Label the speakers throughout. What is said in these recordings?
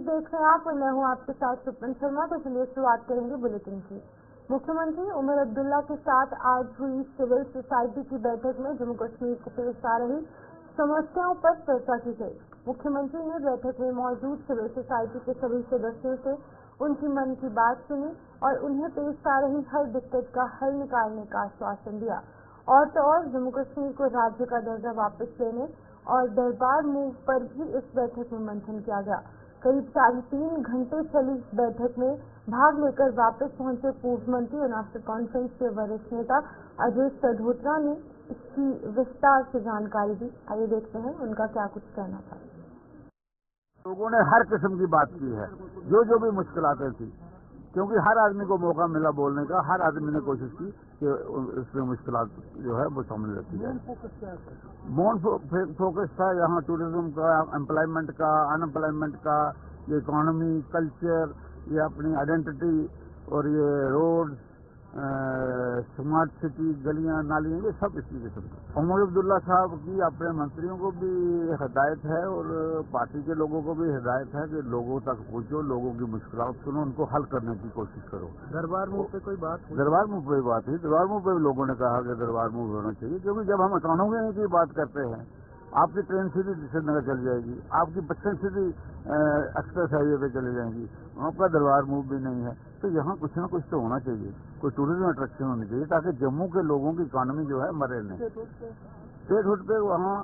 Speaker 1: देख रहे हैं आप और मैं हूं आपके साथ सुपन शर्मा। तो चलिए शुरुआत करेंगे बुलेटिन की। मुख्यमंत्री उमर अब्दुल्ला के साथ आज हुई सिविल सोसाइटी की बैठक में जम्मू कश्मीर को पेश आ रही समस्याओं पर चर्चा की गई। मुख्यमंत्री ने बैठक में मौजूद सिविल सोसाइटी के सभी सदस्यों से उनकी मन की बात सुनी और उन्हें पेश आ रही हर दिक्कत का हल निकालने का आश्वासन दिया। और तो और जम्मू कश्मीर को राज्य का दर्जा वापस लेने और दरबार मूव पर भी इस बैठक में मंथन किया गया। करीब 3.5 घंटे चली इस बैठक में भाग लेकर वापस पहुंचे पूर्व मंत्री और नेशनल कॉन्फ्रेंस के वरिष्ठ नेता अजय सधोत्रा ने इसकी विस्तार से जानकारी दी। आइए देखते हैं उनका क्या कुछ कहना था।
Speaker 2: लोगों ने हर किस्म की बात की है, जो भी मुश्किलातें थी, क्योंकि हर आदमी को मौका मिला बोलने का। हर आदमी ने कोशिश की कि उसमें मुश्किलात जो है वो सामने रखी जाए। मेन फोकस था यहाँ टूरिज्म का, एम्प्लॉयमेंट का, अनएम्प्लॉयमेंट का, ये इकोनॉमी, कल्चर, ये अपनी आइडेंटिटी और ये रोड, स्मार्ट सिटी, गलियां नालियां, ये सब इसी किस्म का। उमर अब्दुल्ला साहब की अपने मंत्रियों को भी हिदायत है और पार्टी के लोगों को भी हिदायत है कि लोगों तक पहुंचो, लोगों की मुश्किलात सुनो, उनको हल करने की कोशिश करो।
Speaker 3: दरबार मूव पे कोई बात?
Speaker 2: दरबार मूव पे बात हुई। दरबार मूव पे भी लोगों ने कहा कि दरबार मूव होना चाहिए, क्योंकि जब हम इकोनॉमी की बात करते हैं, आपकी ट्रेन सीधी श्रीनगर चल जाएगी, आपकी बसें सीधी एक्सप्रेस हाईवे पे चले जाएंगी, आपका दरबार मूव भी नहीं है। तो यहाँ कुछ ना कुछ तो होना चाहिए, कोई टूरिज्म अट्रैक्शन होनी चाहिए, ताकि जम्मू के लोगों की इकोनॉमी जो है मरे नहीं। स्टेट हुड पे वहाँ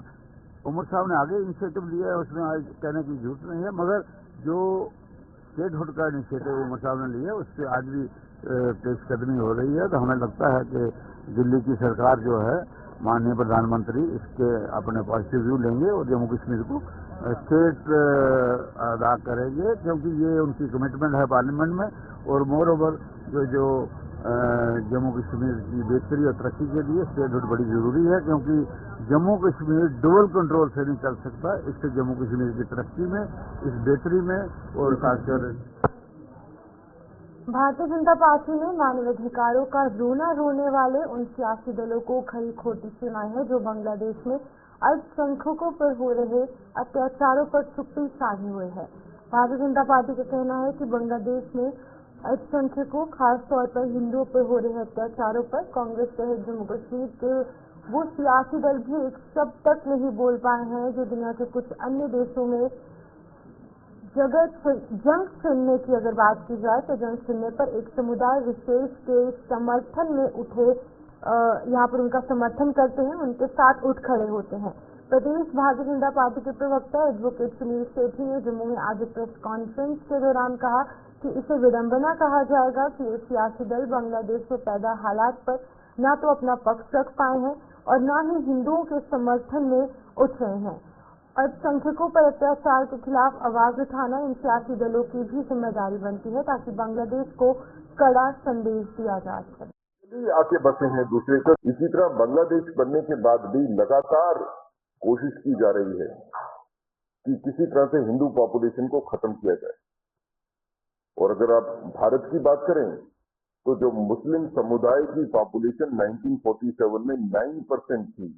Speaker 2: उमर साहब ने आगे इनिशिएटिव लिया है, उसमें आज कहने की जरूरत नहीं है, मगर जो स्टेट हुड का इनिशिएटिव उमर साहब ने लिया, उससे आज भी पेशकदमी हो रही है। तो हमें लगता है कि दिल्ली की सरकार जो है, माननीय प्रधानमंत्री, इसके अपने पॉजिटिव व्यू लेंगे और जम्मू कश्मीर को स्टेट अदा करेंगे, क्योंकि ये उनकी कमिटमेंट है पार्लियामेंट में। और मोर ओवर जो जम्मू कश्मीर की बेहतरी और तरक्की के लिए स्टेट हुड बड़ी जरूरी है, क्योंकि जम्मू कश्मीर डुअल कंट्रोल से नहीं चल सकता। इससे जम्मू कश्मीर की तरक्की में, इस बेहतरी में और खासकर
Speaker 1: भारतीय जनता पार्टी ने मानवाधिकारों का रोना रोने वाले उन सियासी दलों को खरी खोटी सुनाई है जो बांग्लादेश में अल्पसंख्यकों पर हो रहे अत्याचारों पर चुप्पी साधे हुए है। भारतीय जनता पार्टी का कहना है कि बांग्लादेश में अल्पसंख्यकों, खास तौर पर हिंदुओं पर हो रहे अत्याचारों पर कांग्रेस सहित जम्मू कश्मीर के वो सियासी दल भी एक शब्द तक नहीं बोल पाए हैं जो दुनिया के कुछ अन्य देशों में जंग छिड़ने की अगर बात की जाए तो जंग छिड़ने पर एक समुदाय विशेष के समर्थन में उठे, यहाँ पर उनका समर्थन करते हैं, उनके साथ उठ खड़े होते हैं। प्रदेश भारतीय जनता पार्टी के प्रवक्ता एडवोकेट सुनील सेठी ने जम्मू में आज एक प्रेस कॉन्फ्रेंस के दौरान कहा कि इसे विडंबना कहा जाएगा कि ये सियासी दल बांग्लादेश में पैदा हालात पर न तो अपना पक्ष रख पाए हैं और न ही हिंदुओं के समर्थन में उठ रहे हैं। अल्पसंख्यकों पर अत्याचार के खिलाफ आवाज उठाना इन सियासी दलों की भी जिम्मेदारी बनती है, ताकि बांग्लादेश को कड़ा संदेश दिया जा सके।
Speaker 4: आके बसे हैं दूसरे पर। इसी तरह बांग्लादेश बनने के बाद भी लगातार कोशिश की जा रही है कि किसी तरह से हिंदू पॉपुलेशन को खत्म किया जाए। और अगर आप भारत की बात करें तो जो मुस्लिम समुदाय की पॉपुलेशन 1947 में 9% थी,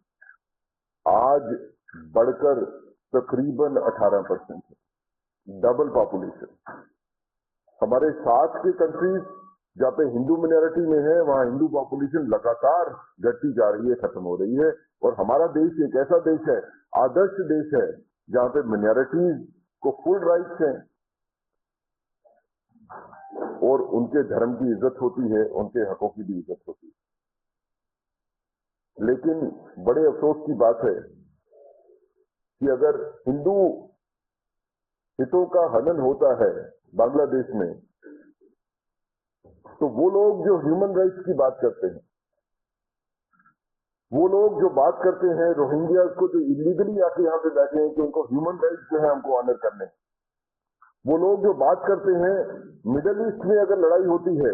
Speaker 4: आज बढ़कर तकरीबन 18% है, डबल पॉपुलेशन। हमारे साथ के कंट्रीज जहां पे हिंदू मिनोरिटी में है, वहां हिंदू पॉपुलेशन लगातार घटती जा रही है, खत्म हो रही है। और हमारा देश एक ऐसा देश है, आदर्श देश है, जहां पे मिनोरिटीज को फुल राइट्स हैं और उनके धर्म की इज्जत होती है, उनके हकों की भी इज्जत होती है। लेकिन बड़े अफसोस की बात है कि अगर हिंदू हितों का हनन होता है बांग्लादेश में, तो वो लोग जो ह्यूमन राइट्स की बात करते हैं, वो लोग जो बात करते हैं रोहिंग्या को जो इलीगली आके यहाँ पे बैठे हैं कि उनको ह्यूमन राइट्स जो है हमको ऑनर करने, वो लोग जो बात करते हैं मिडिल ईस्ट में अगर लड़ाई होती है,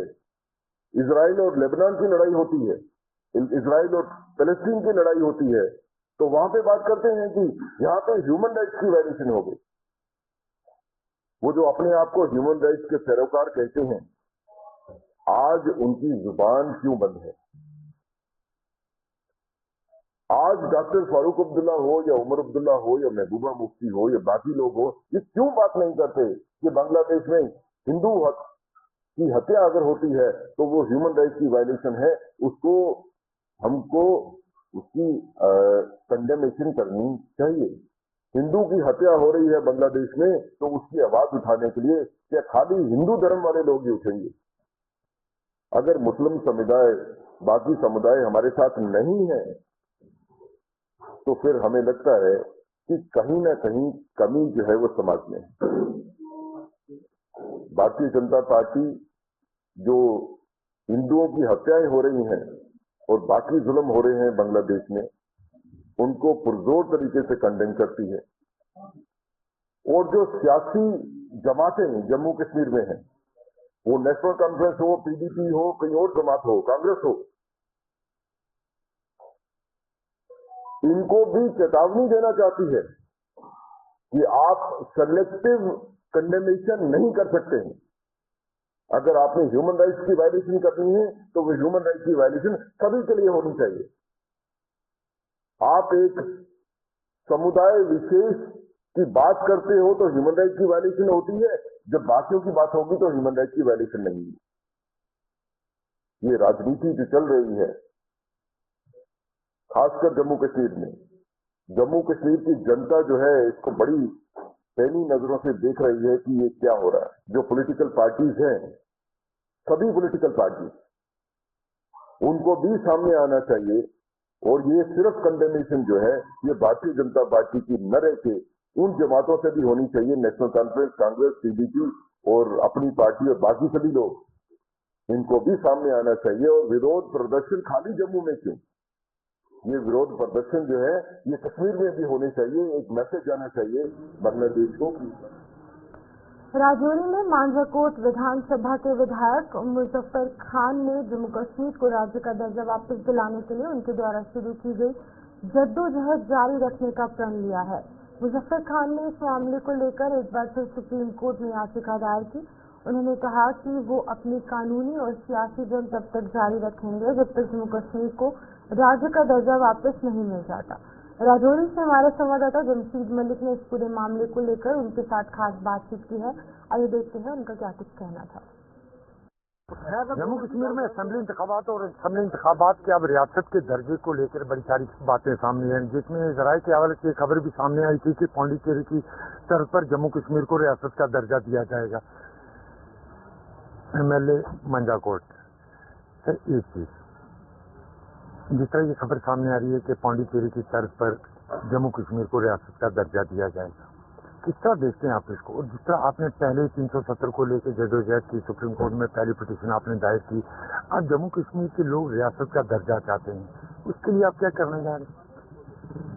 Speaker 4: इजराइल और लेबनान की लड़ाई होती है, इजराइल और पैलेस्टीन की लड़ाई होती है, तो वहां पे बात करते हैं कि यहाँ पे ह्यूमन राइट्स की वायलेशन हो गई। वो जो अपने आप को ह्यूमन राइट्स के पैरोकार कहते हैं, आज उनकी जुबान क्यों बंद है? आज डॉक्टर फारूक अब्दुल्ला हो या उमर अब्दुल्ला हो या महबूबा मुफ्ती हो या बाकी लोग हो, ये क्यों बात नहीं करते कि बांग्लादेश में हिंदू की हत्या अगर होती है तो वो ह्यूमन राइट्स की वायलेशन है, उसको हमको उसकी कंडेमेशन करनी चाहिए। हिंदू की हत्या हो रही है बांग्लादेश में तो उसकी आवाज उठाने के लिए क्या खाली हिंदू धर्म वाले लोग ही उठेंगे? अगर मुस्लिम समुदाय, बाकी समुदाय हमारे साथ नहीं है तो फिर हमें लगता है कि कहीं ना कहीं कमी जो है वो समाज में है। भारतीय जनता पार्टी जो हिंदुओं की हत्याएं हो रही हैं और बाकी जुल्म हो रहे हैं बांग्लादेश में, उनको पुरजोर तरीके से कंडेम करती है। और जो सियासी जमातें जम्मू कश्मीर में हैं, वो नेशनल कॉन्फ्रेंस हो, पीडीपी हो, कहीं और जमात हो, कांग्रेस हो, इनको भी चेतावनी देना चाहती है कि आप सेलेक्टिव कंडेमेशन नहीं कर सकते हैं। अगर आपने ह्यूमन राइट्स की वायलेशन करनी है तो वो ह्यूमन राइट्स की वायलेशन सभी के लिए होनी चाहिए। आप एक समुदाय विशेष की बात करते हो तो ह्यूमन राइट्स की वायलेशन होती है, जब बाकियों की बात होगी तो ह्यूमन राइट्स की वायलेशन नहीं है। ये राजनीति जो चल रही है खासकर जम्मू कश्मीर में, जम्मू कश्मीर की जनता जो है इसको बड़ी पैनी नजरों से देख रही है कि ये क्या हो रहा है। जो पॉलिटिकल पार्टीज हैं, सभी पॉलिटिकल पार्टीज, उनको भी सामने आना चाहिए। और ये सिर्फ कंडेमेशन जो है ये भारतीय जनता पार्टी की न रह के उन जमातों से भी होनी चाहिए, नेशनल कॉन्फ्रेंस, कांग्रेस, पीडीपी और अपनी पार्टी और बाकी सभी लोग, इनको भी सामने आना चाहिए। और विरोध प्रदर्शन खाली जम्मू में क्यों, ये विरोध प्रदर्शन जो है ये कश्मीर में भी होने चाहिए। एक मैसेज आना चाहिए बांग्लादेश को।
Speaker 1: राजौरी में मांझाकोट विधानसभा के विधायक मुजफ्फर खान ने जम्मू कश्मीर को राज्य का दर्जा वापस दिलाने के लिए उनके द्वारा शुरू की गई जद्दोजहद जारी रखने का प्रण लिया है। मुजफ्फर खान ने इस मामले को लेकर एक बार फिर सुप्रीम कोर्ट में याचिका दायर की। उन्होंने कहा कि वो अपनी कानूनी और सियासी जंग तब तक जारी रखेंगे जब तक जम्मू कश्मीर को राज्य का दर्जा वापस नहीं मिल जाता। राजौरी से हमारे संवाददाता जमशीद मलिक ने इस पूरे मामले को लेकर उनके साथ खास बातचीत की है। आइए देखते हैं उनका क्या कुछ कहना था।
Speaker 3: जम्मू कश्मीर में असेंबली इंतखाबात और असेंबली इंतखाबात के अब रियासत के दर्जे को लेकर बड़ी सारी बातें सामने हैं, जिसमें जराये के हवाले से खबर भी सामने आई थी कि पांडिचेरी की तर्ज पर जम्मू कश्मीर को रियासत का दर्जा दिया जाएगा। MLA मंजाकोट सर, एक चीज जिस तरह ये खबर सामने आ रही है कि पांडिचेरी की तर्ज पर जम्मू कश्मीर को रियासत का दर्जा दिया जाएगा, किस तरह देखते हैं आप इसको? और जिस तरह आपने पहले 370 को लेकर जदोजहद की, सुप्रीम कोर्ट में पहली पिटीशन आपने दायर की, आज जम्मू कश्मीर के लोग रियासत का दर्जा चाहते हैं, उसके लिए आप क्या करने जा रहे हैं?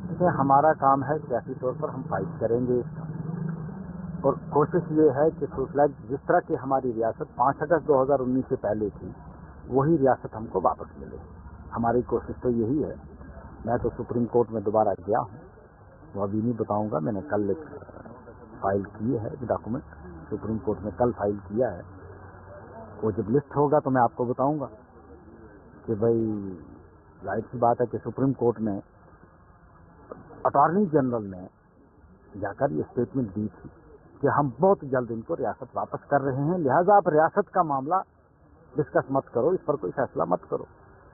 Speaker 5: देखिए, हमारा काम है सियासी तौर पर हम फाइट करेंगे और कोशिश ये है कि सोशलाइज जिस तरह की हमारी रियासत 5 अगस्त 2019 से पहले थी वही रियासत हमको वापस मिले। हमारी कोशिश तो यही है। मैं तो सुप्रीम कोर्ट में दोबारा गया हूँ, वो अभी नहीं बताऊंगा। मैंने कल एक फाइल की है डॉक्यूमेंट, सुप्रीम कोर्ट में कल फाइल किया है। वो जब लिस्ट होगा तो मैं आपको बताऊंगा कि भाई जाहिर सी बात है कि सुप्रीम कोर्ट ने अटॉर्नी जनरल ने जाकर ये स्टेटमेंट दी थी कि हम बहुत जल्द इनको रियासत वापस कर रहे हैं, लिहाजा आप रियासत का मामला डिस्कस मत करो, इस पर कोई फैसला मत करो।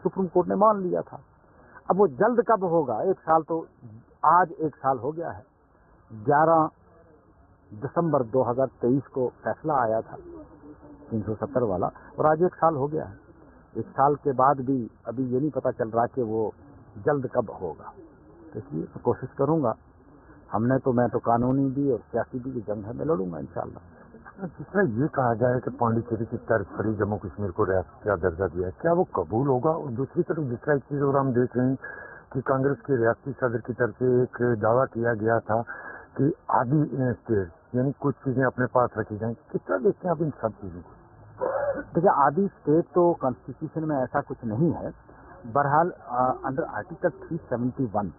Speaker 5: सुप्रीम कोर्ट ने मान लिया था। अब वो जल्द कब होगा? 1 साल तो आज 1 साल हो गया है। 11 दिसंबर 2023 को फैसला आया था 370 वाला और आज 1 साल हो गया है। 1 साल के बाद भी अभी ये नहीं पता चल रहा कि वो जल्द कब होगा। तो इसलिए मैं कोशिश करूंगा। मैं तो कानूनी भी और सियासी भी जंग है, मैं लड़ूंगा इंशाल्लाह।
Speaker 3: जिस तरह ये कहा जाए कि पांडिचेरी की तर्ज पर ही जम्मू कश्मीर को रियासत का दर्जा दिया है, क्या वो कबूल होगा? और दूसरी तरफ जिस तरह एक चीज और हम देख रहे हैं कि कांग्रेस के रियासती सदर की तरफ से एक दावा किया गया था कि आधी स्टेट यानी कुछ चीजें अपने पास रखी जाएं, किस तरह देखते हैं आप इन सब चीजों को?
Speaker 5: देखिए, आधी स्टेट तो कॉन्स्टिट्यूशन में ऐसा कुछ नहीं है। बहरहाल अंडर आर्टिकल 371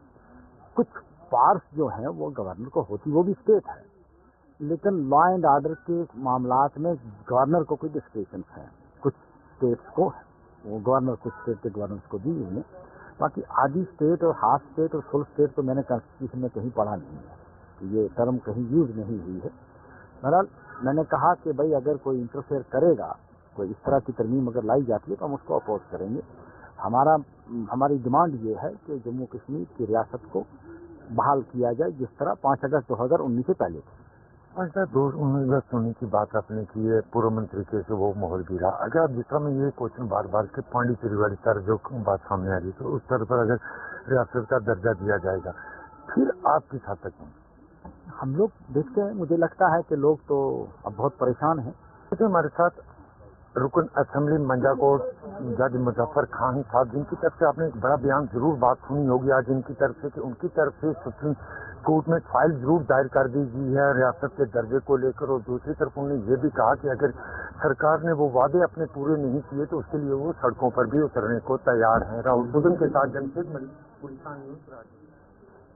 Speaker 5: कुछ पावर्स जो है वो गवर्नर को होती, वो भी स्टेट है, लेकिन लॉ एंड ऑर्डर के मामलात में गवर्नर को कोई डिस्क्रिप्शन है, कुछ स्टेट्स को वो गवर्नर, कुछ स्टेट के गवर्नर्स को दी हुई है। बाकी आधी स्टेट और हाफ स्टेट और फुल स्टेट तो मैंने कॉन्स्टिट्यूशन में कहीं पढ़ा नहीं है, तो ये टर्म कहीं यूज नहीं हुई है। बहरहाल मैंने कहा कि भाई अगर कोई इंटरफेयर करेगा, कोई इस तरह की तरमीम अगर लाई जाती है तो हम उसको अपोज करेंगे। हमारी डिमांड ये है कि जम्मू कश्मीर की रियासत को बहाल किया जाए जिस तरह 5 अगस्त 2019 से पहले थी।
Speaker 3: अच्छा, 2019 होने की बात आपने की है, पूर्व मंत्री के से वो माहौल भी रहा। अगर आप जिस तरह में ये क्वेश्चन बार बार के पांडिचेरी वाली तरह जो बात सामने आ रही है, तो उस तरह पर अगर रियासत का दर्जा दिया जाएगा फिर आप किस हद तक हैं?
Speaker 5: हम लोग देखते हैं, मुझे लगता है कि लोग तो अब बहुत परेशान हैं।
Speaker 3: तो हमारे साथ रुकन असेंबली मंजाकोट जज मुजफ्फर खान साहब, जिनकी तरफ से आपने एक बड़ा बयान जरूर बात सुनी होगी आज इनकी तरफ से कि उनकी तरफ से सुप्रीम कोर्ट में फाइल जरूर दायर कर दी गई है रियासत के दर्जे को लेकर, और दूसरी तरफ उन्होंने ये भी कहा कि अगर सरकार ने वो वादे अपने पूरे नहीं किए तो उसके लिए वो सड़कों पर भी उतरने को तैयार है। राहुल बुदन के साथ Jamshed Malik.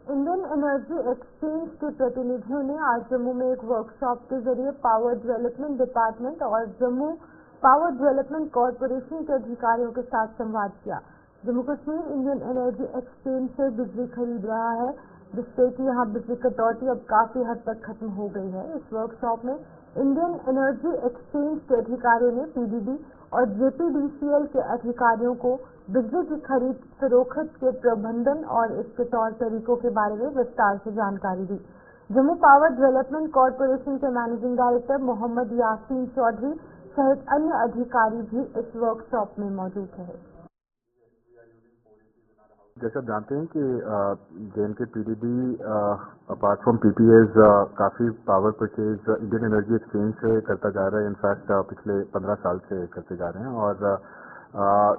Speaker 1: Indian energy exchange के प्रतिनिधियों ने आज जम्मू में एक वर्कशॉप के जरिए पावर डेवलपमेंट डिपार्टमेंट और जम्मू पावर डेवलपमेंट कॉरपोरेशन के अधिकारियों के साथ संवाद किया। Jammu Kashmir Indian energy exchange से बिजली खरीद रहा है, जिससे कि यहाँ बिजली कटौती अब काफी हद तक खत्म हो गई है। इस वर्कशॉप में इंडियन एनर्जी एक्सचेंज के अधिकारियों ने पीडीडी और जेपीडीसीएल के अधिकारियों को बिजली की खरीद फरोख्त के प्रबंधन और इसके तौर तरीकों के बारे में विस्तार से जानकारी दी। जम्मू पावर डेवलपमेंट कॉरपोरेशन के मैनेजिंग डायरेक्टर मोहम्मद यासीन चौधरी सहित अन्य अधिकारी भी इस वर्कशॉप में मौजूद रहे।
Speaker 6: जैसे आप जानते हैं कि जेएनके पीडीडी अपार्ट फ्रॉम पीपीएज काफ़ी power purchase Indian energy exchange से करता जा रहा है। इनफैक्ट पिछले 15 साल से करते जा रहे हैं, और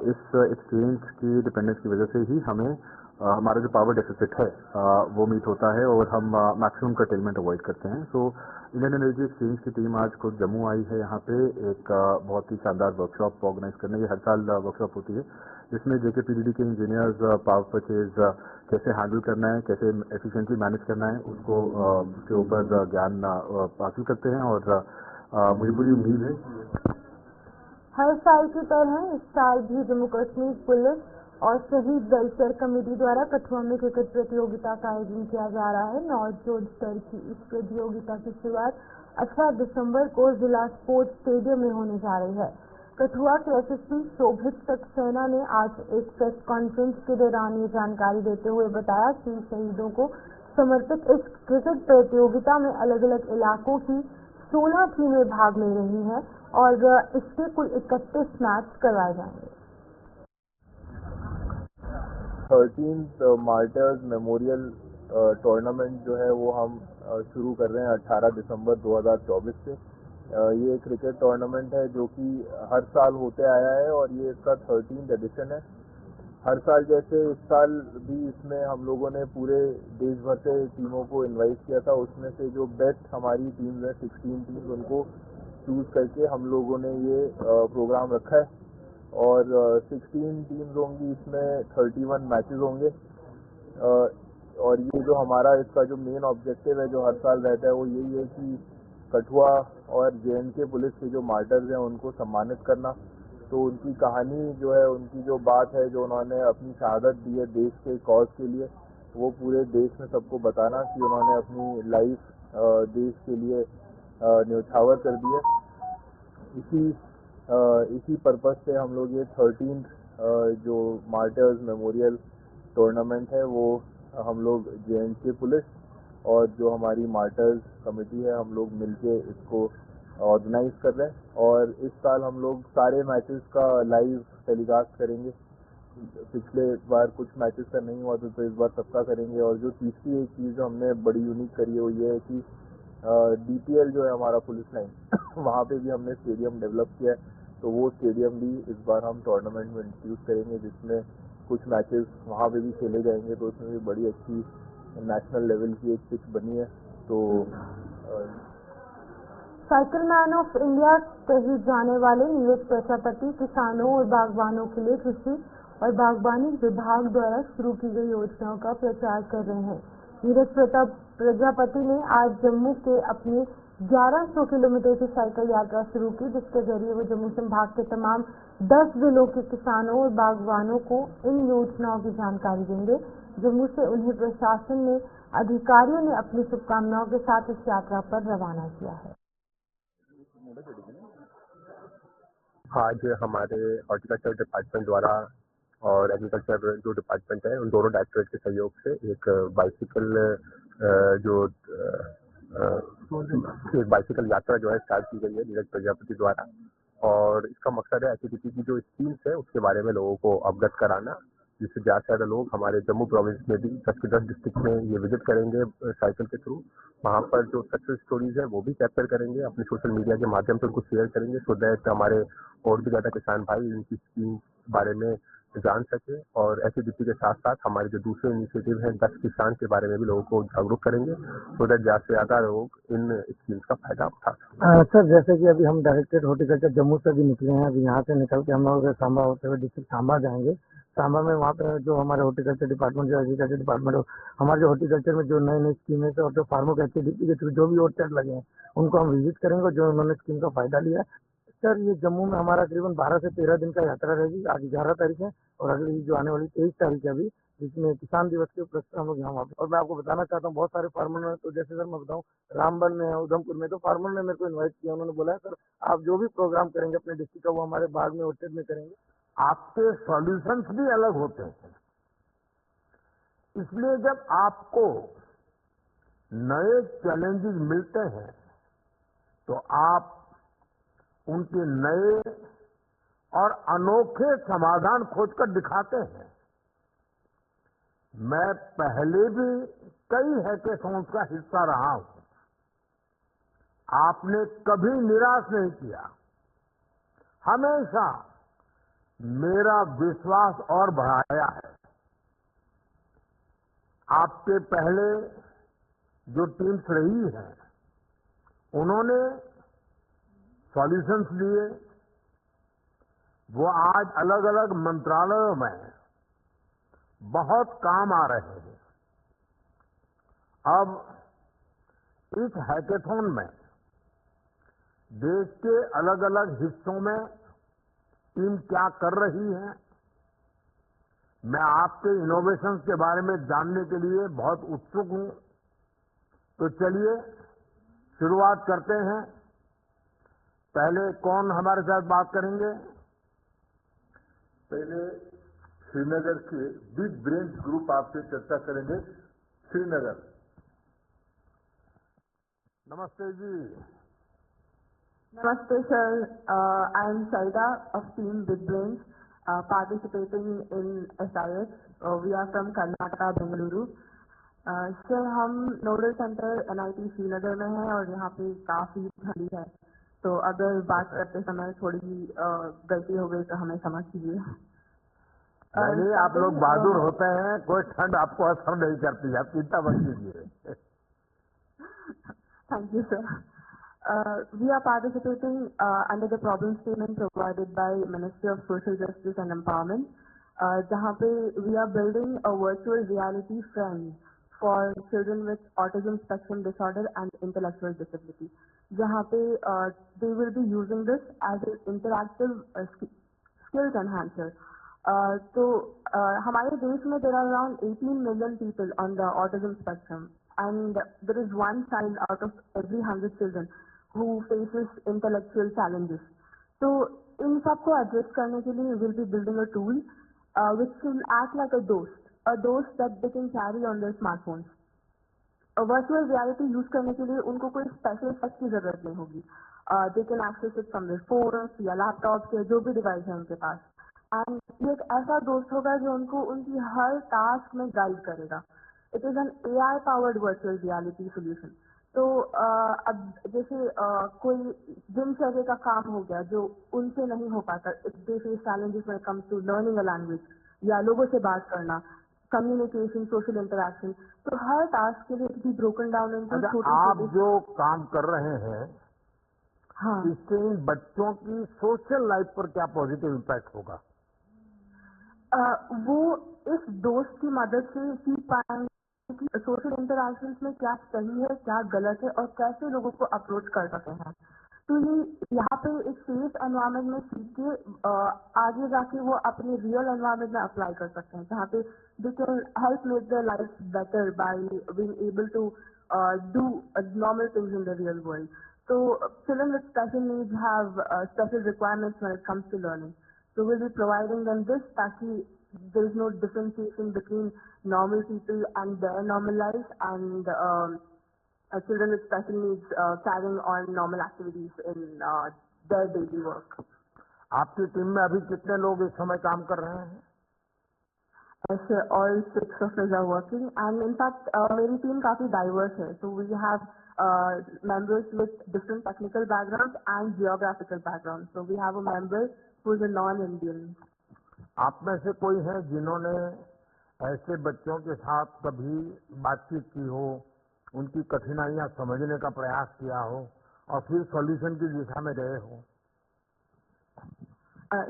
Speaker 6: इस एक्सचेंज की डिपेंडेंस की वजह से ही हमें हमारा जो पावर डेफिसिट है वो मीट होता है और हम मैक्सिमम कर्टेलमेंट अवॉइड करते हैं। सो इंडियन एनर्जी एक्सचेंज की टीम आज खुद जम्मू आई है यहाँ पे एक बहुत ही शानदार वर्कशॉप ऑर्गेनाइज करने। ये हर साल वर्कशॉप होती है जिसमें जेके पीडीडी के इंजीनियर्स पावर परचेज कैसे हैंडल करना है, कैसे एफिशिएंटली मैनेज करना है, उसको उसके ऊपर ज्ञान हासिल करते हैं। और मुझे पूरी उम्मीद है
Speaker 1: हर साल की तरह इस साल भी जम्मू कश्मीर पुलिस और शहीद वेलफेयर कमेटी द्वारा कठुआ में क्रिकेट प्रतियोगिता का आयोजन किया जा रहा है। नॉर्थ जोन स्तर की इस प्रतियोगिता की शुरुआत 18 दिसंबर को जिला स्पोर्ट्स स्टेडियम में होने जा रही है। कठुआ के एसएसपी शोभित सक्सेना ने आज एक प्रेस कॉन्फ्रेंस के दौरान ये जानकारी देते हुए बताया कि शहीदों को समर्पित इस क्रिकेट प्रतियोगिता में अलग अलग इलाकों की 16 टीमें भाग ले रही हैं और इसके कुल 31 मैच करवाए जाएंगे।
Speaker 7: 13th मार्टर्स मेमोरियल टूर्नामेंट जो है वो हम शुरू कर रहे हैं 18 दिसंबर 2024 से। ये क्रिकेट टूर्नामेंट है जो कि हर साल होते आया है और ये इसका 13th एडिशन है। हर साल जैसे इस साल भी इसमें हम लोगों ने पूरे देश भर से टीमों को इनवाइट किया था। उसमें से जो बेस्ट हमारी टीम्स है 16 टीम्स, उनको चूज करके हम लोगों ने ये प्रोग्राम रखा है और 16 टीम्स होंगी, इसमें 31 मैचेस होंगे। और ये जो हमारा इसका जो मेन ऑब्जेक्टिव है जो हर साल रहता है वो यही है कि कठुआ और जेएनके पुलिस के जो मार्टर्स हैं उनको सम्मानित करना। तो उनकी कहानी जो है, उनकी जो बात है, जो उन्होंने अपनी शहादत दी है देश के कॉज के लिए, वो पूरे देश में सबको बताना कि उन्होंने अपनी लाइफ देश के लिए न्यौछावर कर दी है। इसी पर्पस से हम लोग ये 13th जो मार्टर्स मेमोरियल टूर्नामेंट है वो हम लोग जेएनके पुलिस और जो हमारी मार्टर्स कमेटी है हम लोग मिलके इसको ऑर्गेनाइज कर रहे हैं। और इस साल हम लोग सारे मैचेस का लाइव टेलीकास्ट करेंगे। पिछले बार कुछ मैचेस का नहीं हुआ तो इस बार सबका करेंगे। और जो तीसरी एक चीज़ हमने बड़ी यूनिक करी है वो ये है कि डीपीएल जो है हमारा पुलिस लाइन वहाँ पे भी हमने स्टेडियम डेवलप किया है, तो वो स्टेडियम भी इस बार हम टूर्नामेंट में इंट्रोड्यूस करेंगे जिसमें कुछ मैचेस वहाँ पे भी खेले जाएंगे। तो उसमें भी बड़ी अच्छी नेशनल लेवल की एक पिच बनी है। तो
Speaker 1: साइकिल मैन ऑफ इंडिया कहे जाने वाले नीरज प्रजापति किसानों और बागवानों के लिए कृषि और बागवानी विभाग द्वारा शुरू की गई योजनाओं का प्रचार कर रहे हैं। नीरज प्रजापति ने आज जम्मू के अपनी 1100 किलोमीटर की साइकिल यात्रा शुरू की, जिसके जरिए वो जम्मू संभाग के तमाम 10 जिलों के किसानों और बागवानों को इन योजनाओं की जानकारी देंगे। जम्मू से उन्हें प्रशासन ने अधिकारियों ने अपनी शुभकामनाओं के साथ इस यात्रा पर रवाना किया है।
Speaker 8: आज हमारे हॉर्टिकल्चर डिपार्टमेंट द्वारा और एग्रीकल्चर जो डिपार्टमेंट है उन दोनों डायरेक्टरेट के सहयोग से एक बाइसिकल यात्रा जो है स्टार्ट की गई है नीरज प्रजापति द्वारा। और इसका मकसद है एचटीपी की जो स्कीम्स है उसके बारे में लोगों को अवगत कराना, जिससे ज़्यादा से ज़्यादा लोग हमारे जम्मू प्रोविंस में भी 10 के 10 डिस्ट्रिक्ट में ये विजिट करेंगे साइकिल के थ्रू। वहाँ पर जो सक्सेस स्टोरीज है वो भी कैप्चर करेंगे, अपने सोशल मीडिया के माध्यम से उनको शेयर करेंगे, सो दैट हमारे और भी ज़्यादा किसान भाई इनकी स्कीम बारे में जान सके। और एचटीपी के साथ साथ हमारे जो दूसरे इनिशिएटिव हैं 10 किसान के बारे में भी लोगों को जागरूक करेंगे, सो दैट ज़्यादा से ज़्यादा लोग इन स्कीम्स का फायदा उठा सकें।
Speaker 5: सर, जैसे कि अभी हम डायरेक्टेड हॉर्टिकल्चर जम्मू से भी निकले हैं, अभी यहाँ से निकल के हम लोग सांबा होते हुए डिस्ट्रिक्ट सांबा जाएंगे। सांबा में वहाँ पे जो हमारे हॉर्टिकल्चर डिपार्टमेंट, जो एग्रीकल्चर डिपार्टमेंट, हमारे जो हॉर्टिकल्चर में जो नई नई स्कीमें और जो फार्मर के एचटीपी के थ्रू जो भी ओवरचेक लगे हैं उनको हम विजिट करेंगे, जो उन्होंने स्कीम का फायदा लिया है। सर, ये जम्मू में हमारा करीबन 12 से 13 दिन का यात्रा रहेगी। आज 11 तारीख है और अगली जो आने वाली 23 तारीख है अभी, जिसमें किसान दिवस के उपलक्ष्य में हम लोग यहाँ वहाँ पे। और मैं आपको बताना चाहता हूँ, बहुत सारे फार्मर ने, तो जैसे सर मैं बताऊँ, रामबन में है, उधमपुर में, तो फार्मर ने मेरे को इन्वाइट किया। उन्होंने बोला है सर आप जो भी प्रोग्राम करेंगे अपने डिस्ट्रिक्ट का वो हमारे बाग में ओर्चर्ड में करेंगे।
Speaker 2: आपके सॉल्यूशंस भी अलग होते हैं, इसलिए जब आपको नए चैलेंजेस मिलते हैं तो आप उनके नए और अनोखे समाधान खोजकर दिखाते हैं। मैं पहले भी कई हैकेथॉन्स का हिस्सा रहा हूं, आपने कभी निराश नहीं किया, हमेशा मेरा विश्वास और बढ़ाया है। आपके पहले जो टीम्स रही हैं उन्होंने सॉल्यूशंस दिए, वो आज अलग अलग मंत्रालयों में बहुत काम आ रहे हैं। अब इस हैकेथॉन में देश के अलग अलग हिस्सों में टीम क्या कर रही है, मैं आपके इनोवेशंस के बारे में जानने के लिए बहुत उत्सुक हूं। तो चलिए शुरुआत करते हैं। पहले कौन हमारे साथ बात करेंगे?
Speaker 4: पहले श्रीनगर के बिग ब्रेन्स ग्रुप आपसे चर्चा करेंगे। श्रीनगर।
Speaker 2: नमस्ते जी।
Speaker 9: Namaste sir, I am Saida of Team Big Brains participating in SIS. We are from Karnataka, Bengaluru. Sir, हम नोडल सेंटर NIT श्रीनगर में हैं और यहाँ पे काफी ठंडी है, तो अगर बात करते समय थोड़ी गलती हो गई तो हमें समझ लीजिए।
Speaker 2: नहीं, आप लोग बहादुर होते हैं, कोई ठंड आपको असर नहीं करती, आप चिंता मत कीजिए।
Speaker 9: Thank you sir. We are participating under the problem statement provided by Ministry of Social Justice and Empowerment, जहाँ पे we are building a virtual reality friend for children with autism spectrum disorder and intellectual disability, जहाँ पे they will be using this as an interactive skills enhancer. तो हमारे देश में there are around 18 million people on the autism spectrum, and there is one child out of every 100 children who faces intellectual challenges. So in सबको address करने के लिए we'll be building a tool which will act like a dost that they can carry on their smartphones. Virtual reality use करने के लिए उनको कोई special effect की जरूरत नहीं होगी. They can access it from their phones या laptops या जो भी device है उनके पास. And ये एक ऐसा दोस्त होगा जो उनको उनकी हर टास्क में गाइड करेगा. It is an AI powered virtual reality solution. तो अब जैसे कोई दिनचर्या का काम हो गया जो उनसे नहीं हो पाता, they face challenges when it comes to learning a language या लोगों से बात करना, कम्युनिकेशन, सोशल इंटरेक्शन, तो हर टास्क के लिए it be broken down into छोटे।
Speaker 2: आप जो काम कर रहे हैं,
Speaker 9: हाँ,
Speaker 2: इससे इन बच्चों की सोशल लाइफ पर क्या पॉजिटिव इम्पैक्ट होगा?
Speaker 9: वो इस दोस्त की मदद से सीख पाएंगे कि सोशल इंटरेक्शंस में क्या सही है, क्या गलत है और कैसे लोगों को अप्रोच कर सकते हैं। तो ये यहाँ पे एक सेफ एनवायरनमेंट में सीख के आगे जाके वो अपने रियल एनवायरनमेंट में अप्लाई कर सकते हैं, जहाँ पे they can help make their life better by being able to do normal things in the real world. So children with special needs have special requirements when it comes to learning. So we'll be providing them this ताकि there is no differentiation between normal people and their normal life and children with special needs carrying on normal activities in their daily work.
Speaker 3: आपकी team में अभी कितने लोग इस समय काम कर रहे हैं?
Speaker 9: Yes, all 6 of us are working, and in fact, मेरी team काफी diverse है. So we have members with different technical backgrounds and geographical backgrounds. So we have a member who is a non-Indian.
Speaker 3: आप में से कोई है जिन्होंने ऐसे बच्चों के साथ कभी बातचीत की हो, उनकी कठिनाइयां समझने का प्रयास किया हो और फिर सॉल्यूशन की दिशा में गए हो?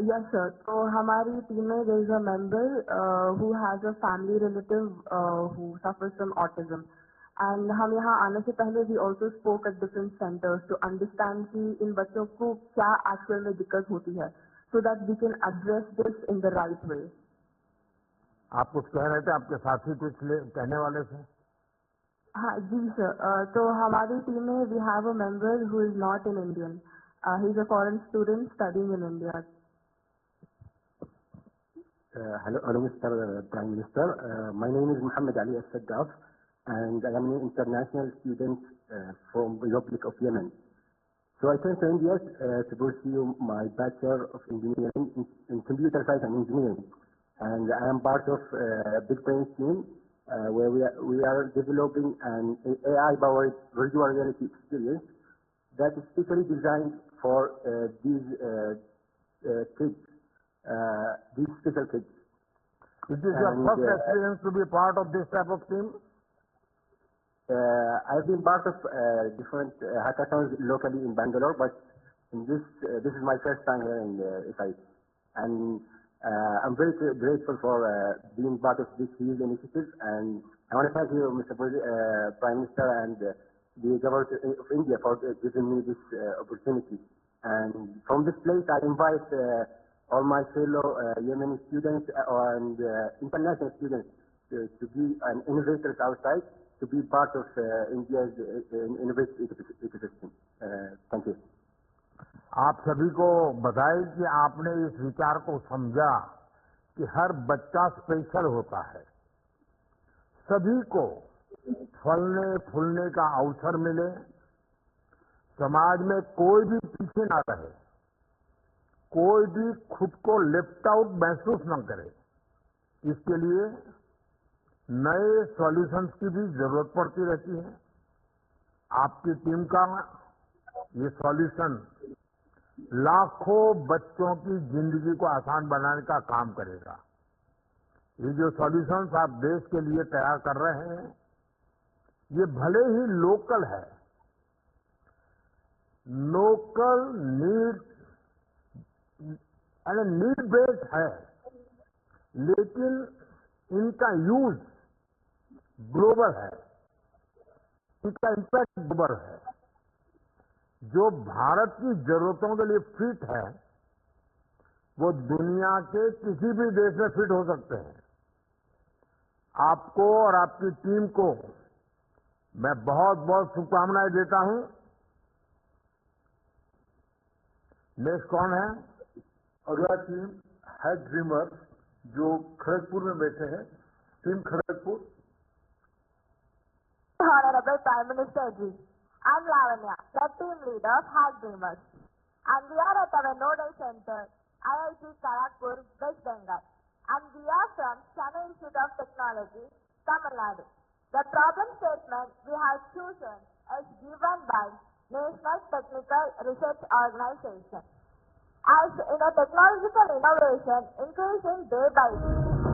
Speaker 9: Yes, sir. So हमारी टीम में there is a member who has a family relative who suffers from autism. And हम यहाँ आने से पहले we also spoke at different centers to understand कि इन बच्चों को क्या actual में दिक्कत होती है, so that we can address this in the right way.
Speaker 3: आप कुछ कह रहे थे, आपके साथी कुछ कहने वाले थे?
Speaker 9: हाँ जी सर. तो हमारी टीम में we have a member who is not an Indian. He is a foreign student studying in India.
Speaker 8: Hello, Mr. Prime Minister. My name is Muhammad Ali Al-Saddaf, and I am an international student from the Republic of Yemen. So I came to India to pursue my Bachelor of Engineering in Computer Science and Engineering. And I am part of a Big Brain team where we are developing an AI-powered virtual reality experience that is specially designed for these kids, these special kids.
Speaker 3: It is your first experience to be part of this type of team?
Speaker 8: I've been part of different hackathons locally in Bangalore, but in this is my first time here in SI. And I'm very grateful for being part of this huge initiative. And I want to thank you, Mr. Prime Minister, and the government of India for giving me this opportunity. And from this place, I invite all my fellow Yemeni students and international students to be an innovators outside, to be part of India's innovative ecosystem. Thank you.
Speaker 3: आप सभी को बधाई कि आपने इस विचार को समझा कि हर बच्चा स्पेशल होता है, सभी को फलने फूलने का अवसर मिले, समाज में कोई भी पीछे ना रहे, कोई भी खुद को लेफ्ट आउट महसूस न करे। इसके लिए नए सॉल्यूशंस की भी जरूरत पड़ती रहती है। आपकी टीम का ये सॉल्यूशन लाखों बच्चों की जिंदगी को आसान बनाने का काम करेगा। ये जो सॉल्यूशंस आप देश के लिए तैयार कर रहे हैं, ये भले ही लोकल है, लोकल नीड बेस्ड है, लेकिन इनका यूज ग्लोबल है, इनका इम्पैक्ट ग्लोबल है। जो भारत की जरूरतों के लिए फिट है, वो दुनिया के किसी भी देश में फिट हो सकते हैं। आपको और आपकी टीम को मैं बहुत बहुत शुभकामनाएं देता हूं। नेक्स्ट कौन है?
Speaker 2: अगला टीम है ड्रीमर, जो खड़गपुर में बैठे हैं। Team Kharagpur.
Speaker 1: Honorable Prime Minister Ji, I'm Lavanya, the team leader of Hack Dreamers, and we are at our nodal center, IIT Kharagpur, West Bengal, and we are from Chennai Institute of Technology, Tamil Nadu. The problem statement we have chosen is given by National Technical Research Organization. As in a technological innovation increasing day by day,